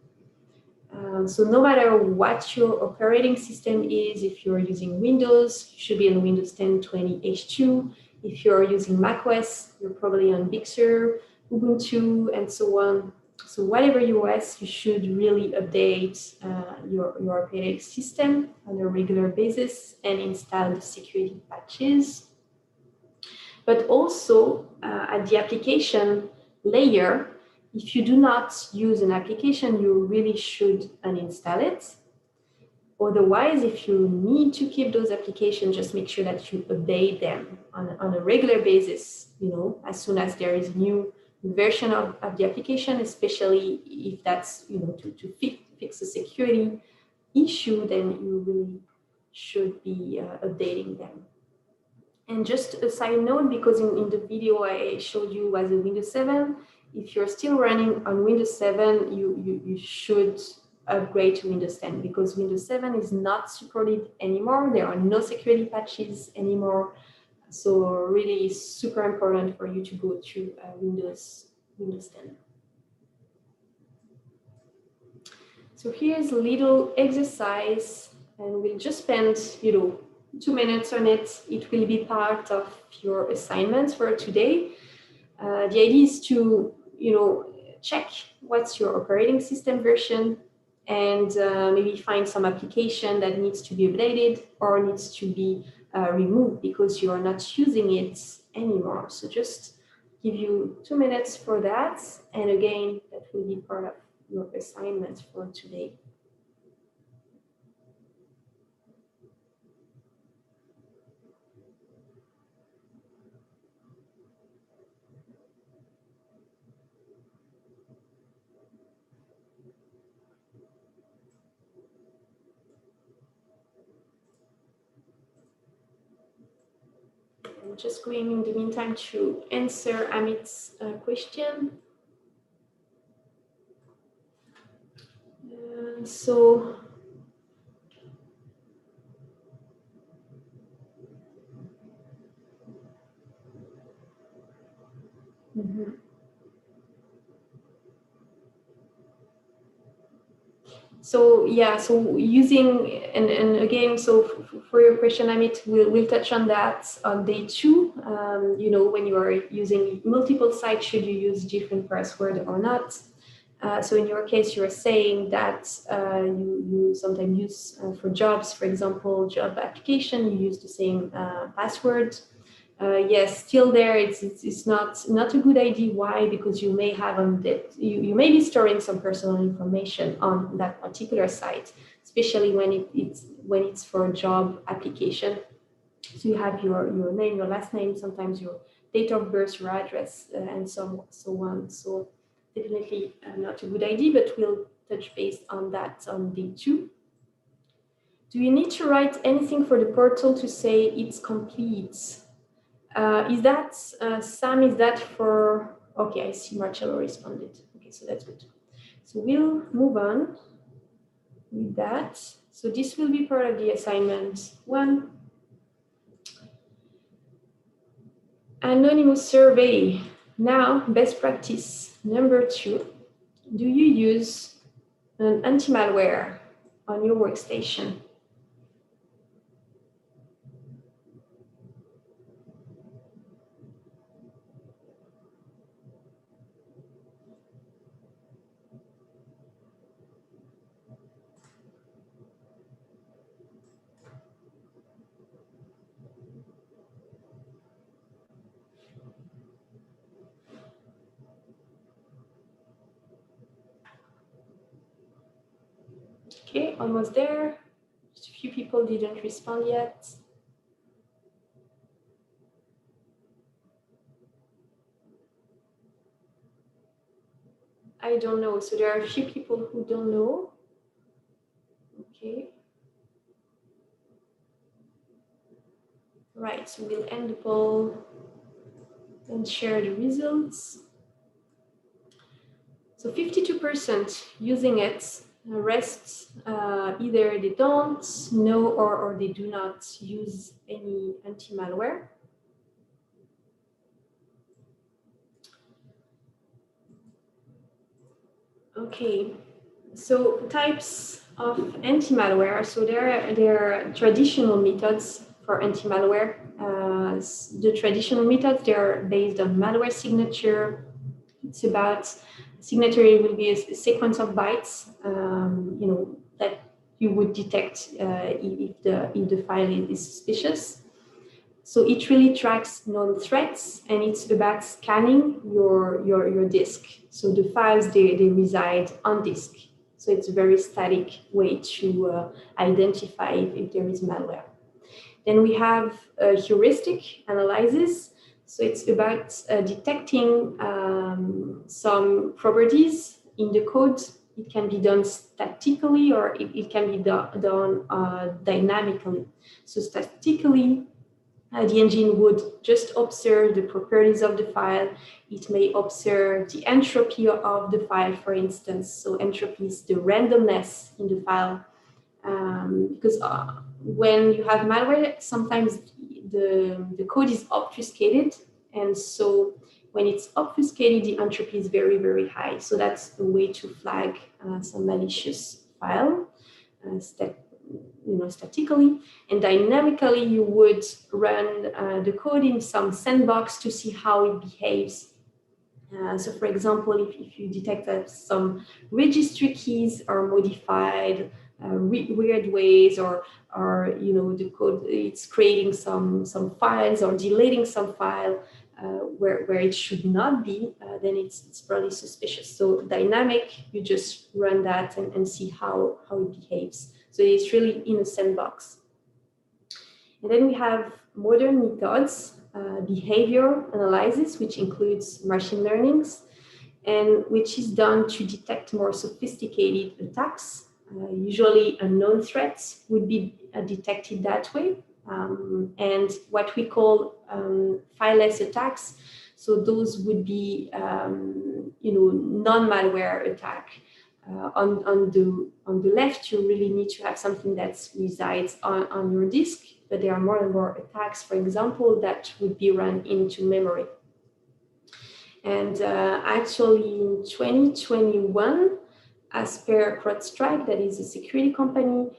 So no matter what your operating system is, if you're using Windows, you should be on Windows 10, 20, H2. If you're using macOS, you're probably on Big Sur, Ubuntu, and so on. So whatever OS, you should really update your operating system on a regular basis and install the security patches. But also at the application layer, if you do not use an application, you really should uninstall it. Otherwise, if you need to keep those applications, just make sure that you update them on a regular basis, as soon as there is a new version of the application, especially if that's, to fix a security issue, then you really should be updating them. And just a side note, because in the video I showed you was a Windows 7, if you're still running on Windows 7, you should upgrade to Windows 10, because Windows 7 is not supported anymore. There are no security patches anymore. So really it's super important for you to go to Windows 10. So here's a little exercise, and we'll just spend 2 minutes on it. It will be part of your assignments for today. The idea is to check what's your operating system version, and maybe find some application that needs to be updated or needs to be removed because you are not using it anymore. So just give you 2 minutes for that. And again, that will be part of your assignment for today. I'm just going in the meantime to answer Amit's question. So yeah, so using, and again, so for your question, Amit, we'll touch on that on day 2. You know, when you are using multiple sites, should you use different password or not? So in your case, you're saying that you sometimes use for jobs, for example, job application, you use the same password. Yes, still there. It's not a good idea. Why? Because you may have that you may be storing some personal information on that particular site, especially when it's for a job application. So you have your name, your last name, sometimes your date of birth, your address, and so on. So definitely not a good idea. But we'll touch base on that on day 2. Do you need to write anything for the portal to say it's complete? Is that, Sam, is that for, okay, I see Marcello responded. Okay, so that's good. So we'll move on with that. So this will be part of the assignment 1. Anonymous survey. Now, best practice number 2. Do you use an anti-malware on your workstation? Okay, almost there. Just a few people didn't respond yet. I don't know. So there are a few people who don't know. Okay. Right, so we'll end the poll and share the results. So 52% using it. The rest, either they don't know or they do not use any anti-malware. Okay, so types of anti-malware. So there are traditional methods for anti-malware. The traditional methods, they are based on malware signature. It's about signature will be a sequence of bytes, you know, that you would detect if the file is suspicious. So it really tracks known threats, and it's about scanning your disk. So the files, they reside on disk. So it's a very static way to identify if there is malware. Then we have heuristic analysis. So it's about detecting some properties in the code. It can be done statically, or it can be done dynamically. So statically, the engine would just observe the properties of the file. It may observe the entropy of the file, for instance. So entropy is the randomness in the file. Because when you have malware, sometimes the code is obfuscated. And so when it's obfuscated, the entropy is very, very high. So that's a way to flag some malicious file. Statically, and dynamically, you would run the code in some sandbox to see how it behaves. So for example, if you detect that some registry keys are modified weird ways, or the code, it's creating some files or deleting some file where it should not be, then it's probably suspicious. So dynamic, you just run that and see how it behaves. So it's really in a sandbox. And then we have modern methods, behavior analysis, which includes machine learnings, and which is done to detect more sophisticated attacks. Usually unknown threats would be detected that way. and what we call fileless attacks. So those would be, non-malware attack. On the left, you really need to have something that resides on your disk, but there are more and more attacks, for example, that would be run into memory. And actually, in 2021, as per CrowdStrike, that is a security company,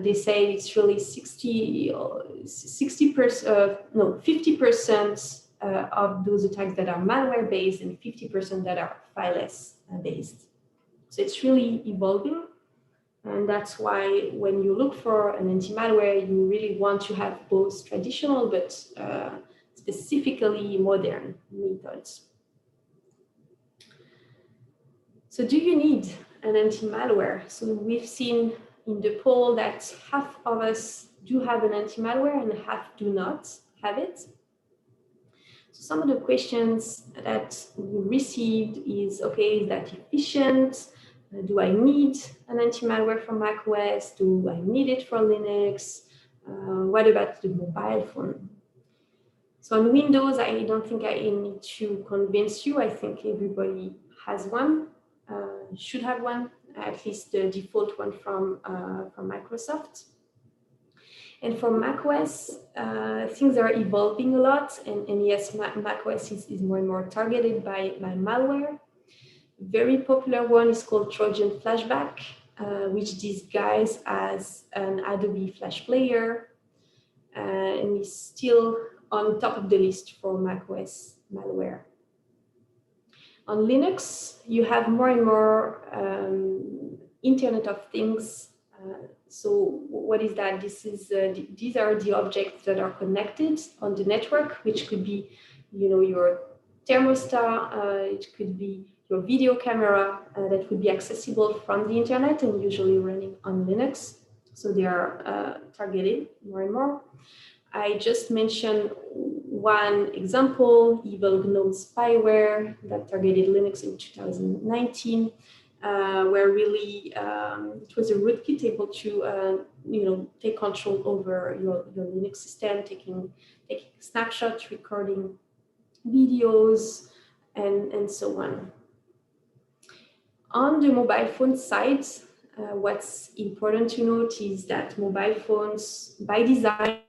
they say it's really 50% of those attacks that are malware based and 50% that are fileless based. So it's really evolving. And that's why when you look for an anti-malware, you really want to have both traditional but specifically modern methods. So do you need an anti-malware? So we've seen in the poll that half of us do have an anti-malware and half do not have it. So some of the questions that we received is, okay, is that efficient? Do I need an anti-malware for macOS? Do I need it for Linux? What about the mobile phone? So on Windows, I don't think I need to convince you. I think everybody has one, should have one, at least the default one from Microsoft. And for macOS, things are evolving a lot. And yes, macOS is more and more targeted by malware. Very popular one is called Trojan Flashback, which disguises as an Adobe Flash Player, and is still on top of the list for macOS malware. On Linux, you have more and more Internet of Things. So what is that? These are the objects that are connected on the network, which could be, your thermostat. It could be your video camera that would be accessible from the internet and usually running on Linux. So they are targeted more and more. I just mentioned one example, Evil Gnome spyware that targeted Linux in 2019, where really it was a rootkit able to take control over your Linux system, taking snapshots, recording videos, and so on. On the mobile phone side, what's important to note is that mobile phones, by design,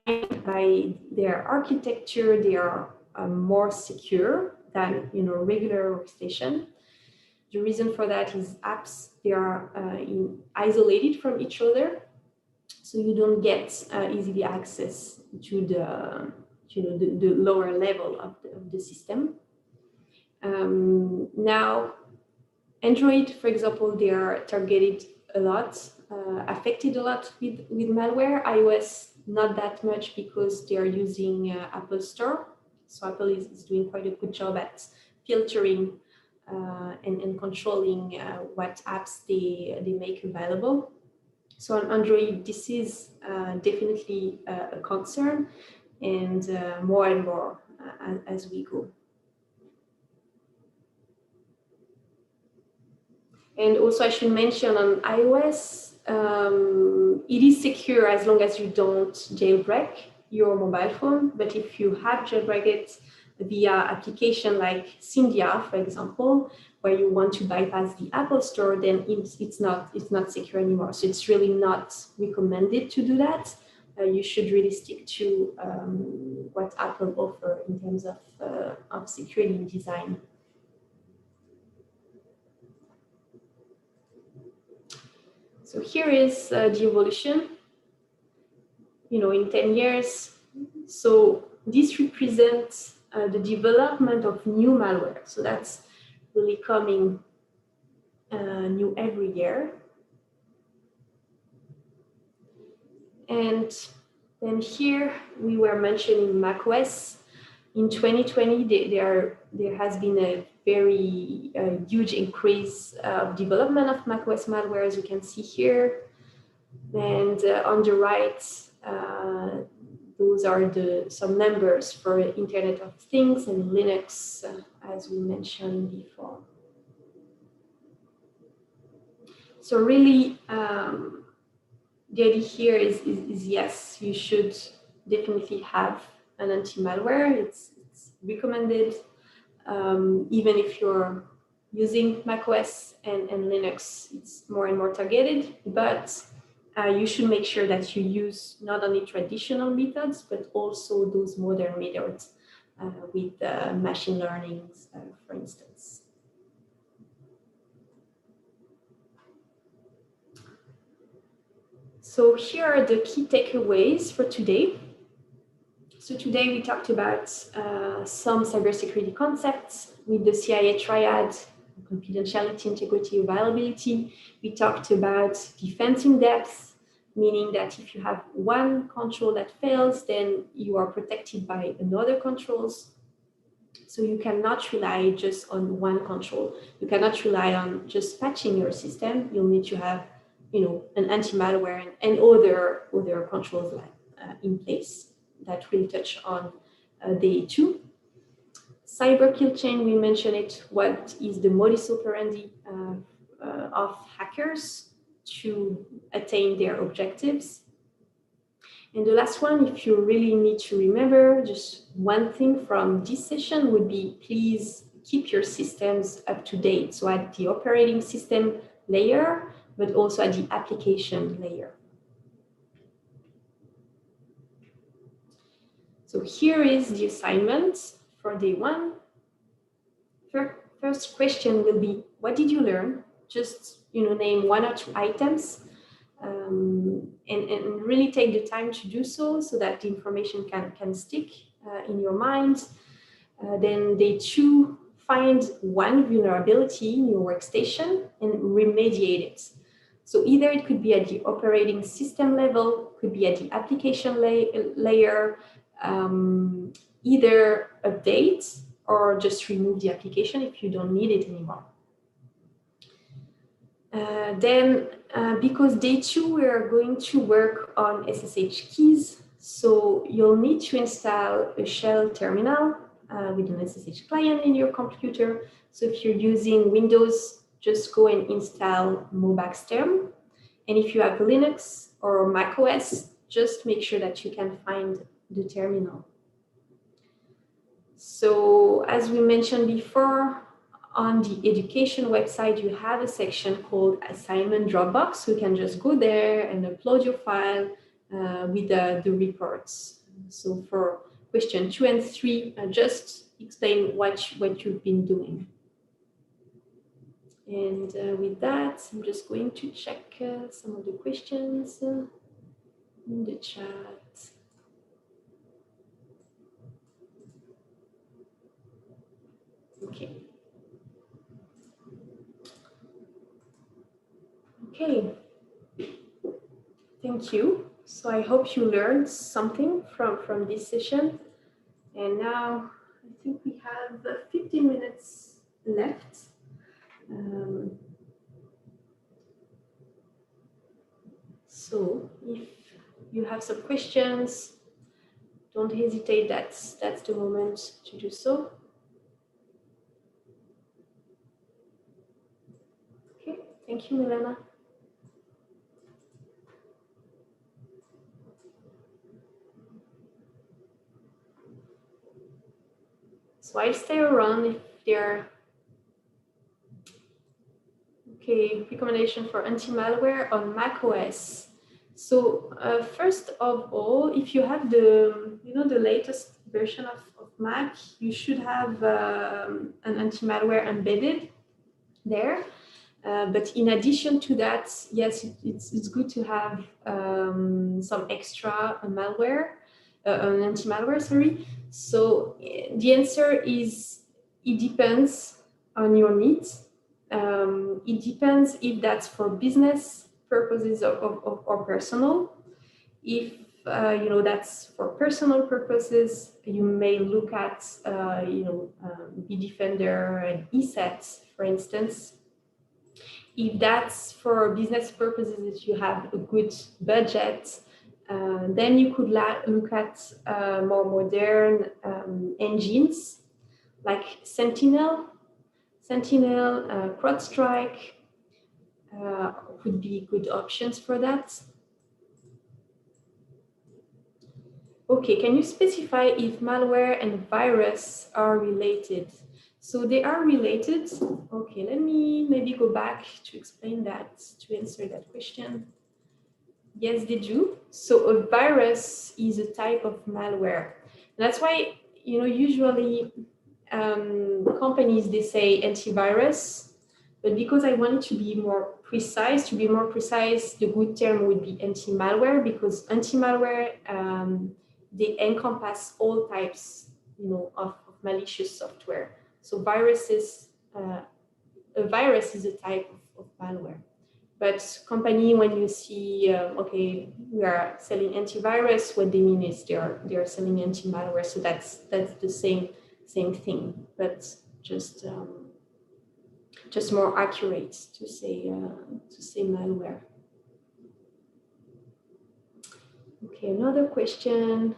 by their architecture, they are more secure than regular workstation. The reason for that is apps, they are isolated from each other, so you don't get easily access to the lower level of the system. Now, Android, for example, they are targeted a lot, affected a lot with malware. iOS, not that much because they are using Apple Store. So Apple is doing quite a good job at filtering and controlling what apps they make available. So on Android, this is definitely a concern, and more as we go. And also I should mention on iOS, it is secure as long as you don't jailbreak your mobile phone. But if you have jailbreak it via application like Cyndia, for example, where you want to bypass the Apple Store, then it's not secure anymore. So it's really not recommended to do that. You should really stick to what Apple offers in terms of security design. So here is the evolution, in 10 years. So this represents the development of new malware. So that's really coming new every year. And then here we were mentioning macOS. In 2020, there has been a very huge increase of development of macOS malware, as you can see here. And on the right, those are some numbers for Internet of Things and Linux, as we mentioned before. So really, the idea here is yes, you should definitely have an anti-malware. It's recommended, even if you're using macOS and Linux, it's more and more targeted, but you should make sure that you use not only traditional methods, but also those modern methods with machine learning, for instance. So here are the key takeaways for today. So today we talked about some cybersecurity concepts with the CIA triad: confidentiality, integrity, availability. We talked about defense in depth, meaning that if you have one control that fails, then you are protected by another controls. So you cannot rely just on one control. You cannot rely on just patching your system. You'll need to have, an anti-malware and other controls in place that will touch on day 2. Cyber kill chain, we mentioned it. What is the modus operandi of hackers to attain their objectives? And the last one, if you really need to remember, just one thing from this session would be, please keep your systems up to date. So at the operating system layer, but also at the application layer. So here is the assignment for day 1. First question will be, what did you learn? Just name 1 or 2 items, and really take the time to do so that the information can stick in your mind. Then day 2, find one vulnerability in your workstation and remediate it. So either it could be at the operating system level, could be at the application layer, either update or just remove the application if you don't need it anymore. Because day 2, we are going to work on SSH keys. So you'll need to install a shell terminal with an SSH client in your computer. So if you're using Windows, just go and install Mobaxterm. And if you have Linux or macOS, just make sure that you can find the terminal. So as we mentioned before, on the education website, you have a section called Assignment Dropbox. You can just go there and upload your file with the reports. So for question 2 and 3, just explain what you've been doing. And with that, I'm just going to check some of the questions in the chat. Okay. Okay. Thank you. So I hope you learned something from this session. And now I think we have 15 minutes left. So if you have some questions, don't hesitate, that's the moment to do so. Okay, thank you, Milena. So I'll stay around if there are. Okay, recommendation for anti-malware on macOS. So first of all, if you have the latest version of Mac, you should have an anti-malware embedded there. But in addition to that, yes, it's good to have some extra malware, an anti-malware, sorry. So the answer is, it depends on your needs. It depends if that's for business purposes or personal. If that's for personal purposes, you may look at Bitdefender and ESET, for instance. If that's for business purposes, if you have a good budget, then you could look at more modern engines like Sentinel, CrowdStrike would be good options for that. Okay, can you specify if malware and virus are related? So they are related. Okay, let me maybe go back to explain that, to answer that question. Yes, they do. So a virus is a type of malware. That's why, usually companies, they say antivirus, but because I wanted to be more precise, the good term would be anti-malware, because anti-malware, they encompass all types, of malicious software. So viruses, a virus is a type of malware. But company, when you see, okay, we are selling antivirus, what they mean is they are selling anti-malware. So that's the same thing, but just more accurate to say malware. Okay, another question.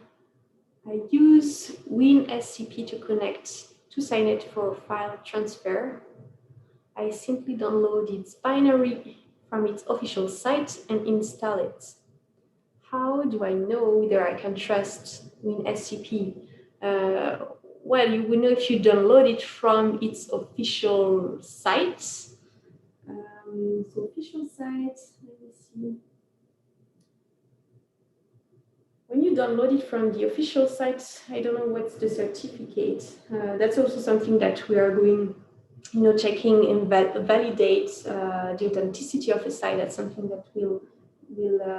I use WinSCP to connect to SciNet for file transfer. I simply download its binary from its official site and install it. How do I know whether I can trust WinSCP? Well, you will know if you download it from its official site. So official site, let me see. When you download it from the official site, I don't know what's the certificate. That's also something that we are going, checking and validate the authenticity of a site. That's something that we'll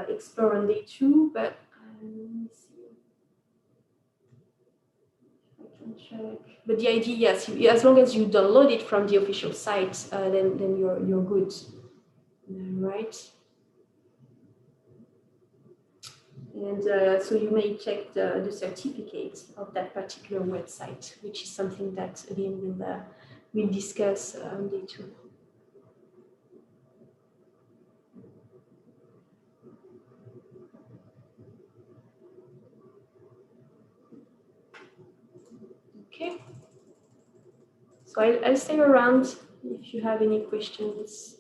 explore on day 2. But let me see. I can check. But the idea, yes, as long as you download it from the official site, then you're good, right? And so you may check the certificate of that particular website, which is something that, again, we'll discuss on day 2. Okay. So I'll stay around if you have any questions.